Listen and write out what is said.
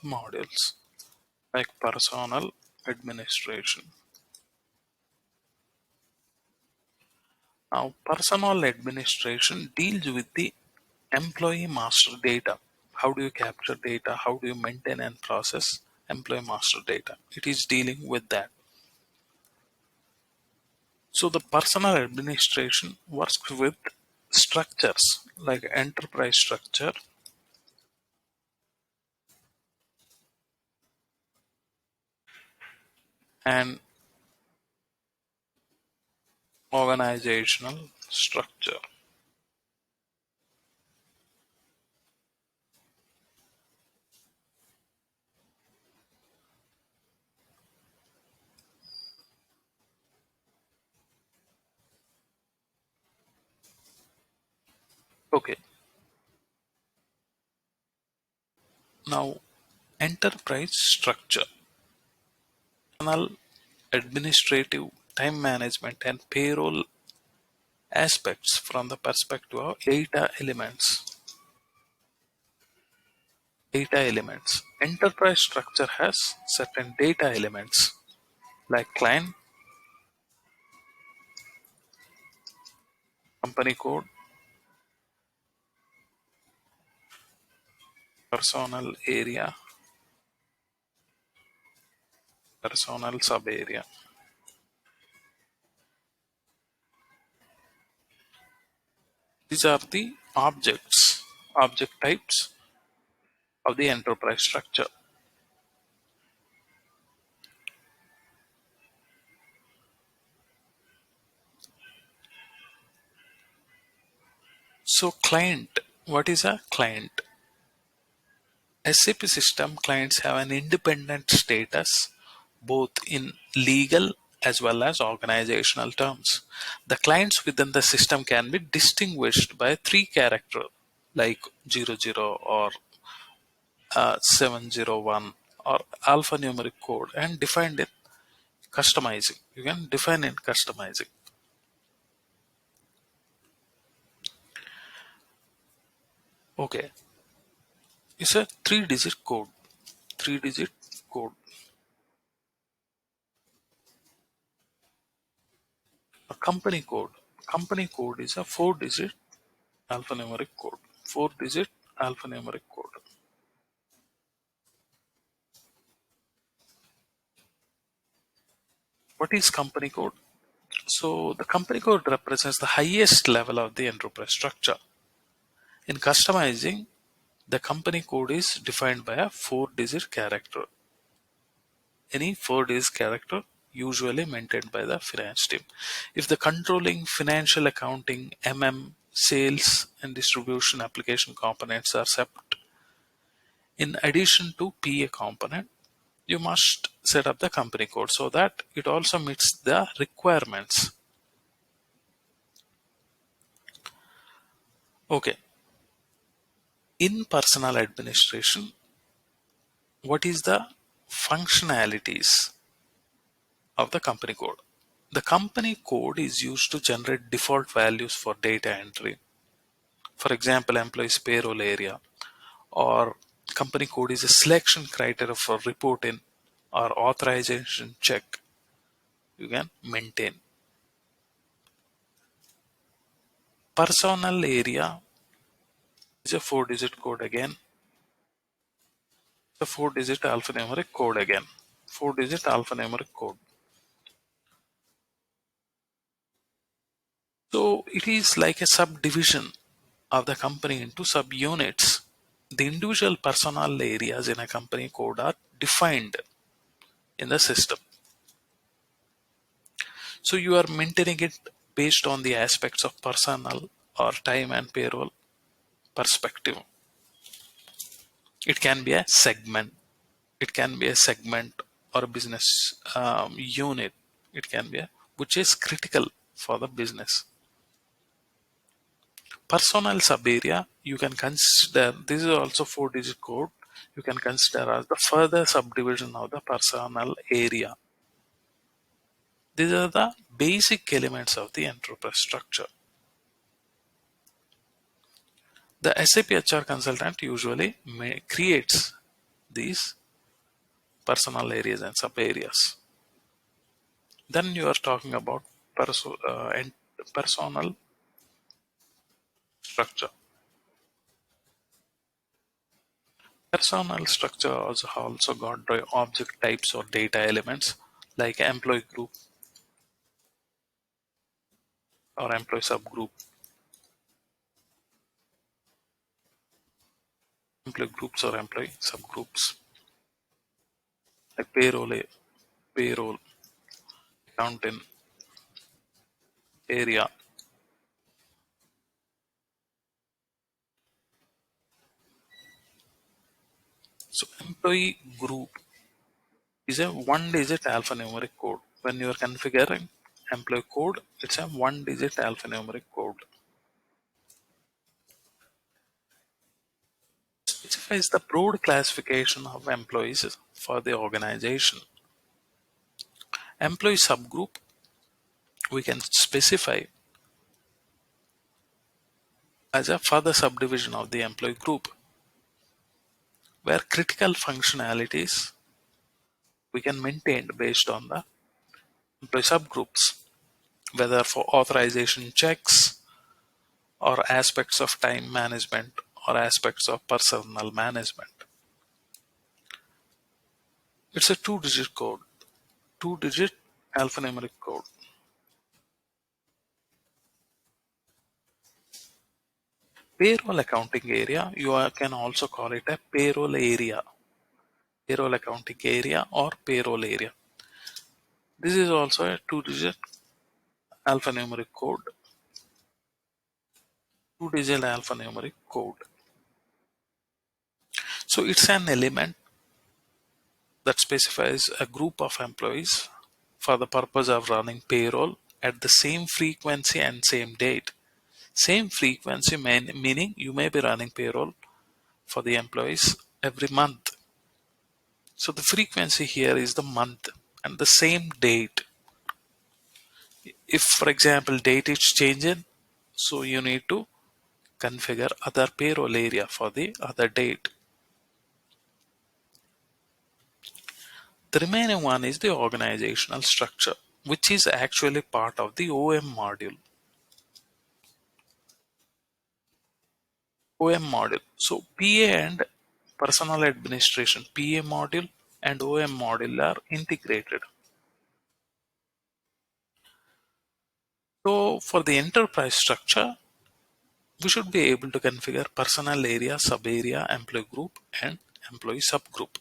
modules like personnel administration. Now, personnel administration deals with the employee master data. How do you capture data? How do you maintain and process employee master data? It is dealing with that. So the personnel administration works with structures like enterprise structure and organizational structure. Okay, now enterprise structure, personnel administrative, time management and payroll aspects from the perspective of data elements. Data elements. Enterprise structure has certain data elements like client, company code, personnel area, personnel sub area. These are the object types of the enterprise structure. So client, what is a client? SAP system clients have an independent status both in legal as well as organizational terms. The clients within the system can be distinguished by three characters like 00 or 701 or alphanumeric code and defined in customizing. You can define in customizing. Okay, it's a three-digit code. Three-digit code. A company code. Company code is a four-digit alphanumeric code. Four-digit alphanumeric code. What is company code? So the company code represents the highest level of the enterprise structure. In customizing, the company code is defined by a four-digit character. Any four-digit character usually maintained by the finance team. If the controlling, financial accounting, sales and distribution application components are separate, in addition to PA component, you must set up the company code so that it also meets the requirements. Okay, in personal administration, what is the functionalities of the company code? The company code is used to generate default values for data entry. For example, employees payroll area, or company code is a selection criteria for reporting or authorization check. You can maintain. Personnel area is a four-digit code again. The four-digit alphanumeric code again. Four-digit alphanumeric code. So it is like a subdivision of the company into subunits. The individual personnel areas in a company code are defined in the system. So you are maintaining it based on the aspects of personnel or time and payroll perspective. It can be a segment. It can be a segment or a business unit. It can be which is critical for the business. Personnel sub area, you can consider, this is also four-digit code. You can consider as the further subdivision of the personnel area. These are the basic elements of the enterprise structure. The SAP HR consultant usually creates these personal areas and sub areas. Then you are talking about personal structure. Personal structure also got the object types or data elements like employee group or employee subgroup, employee groups or employee subgroups, like payroll, accounting area. So employee group is a one-digit alphanumeric code. When you are configuring employee code, it's a one-digit alphanumeric code. Specifies the broad classification of employees for the organization. Employee subgroup, we can specify as a further subdivision of the employee group, where critical functionalities we can maintain based on the employee subgroups, whether for authorization checks or aspects of time management or aspects of personnel management. It's a two-digit code, two-digit alphanumeric code. Payroll accounting area, can also call it a payroll area, payroll accounting area or payroll area. This is also a two-digit alphanumeric code, two-digit alphanumeric code. So it's an element that specifies a group of employees for the purpose of running payroll at the same frequency and same date. Same frequency meaning you may be running payroll for the employees every month. So the frequency here is the month and the same date. If, for example, date is changing, so you need to configure other payroll area for the other date. The remaining one is the organizational structure, which is actually part of the OM module. OM module. So PA and personal administration, PA module and OM module are integrated. So for the enterprise structure, we should be able to configure personal area, sub area, employee group and employee subgroup.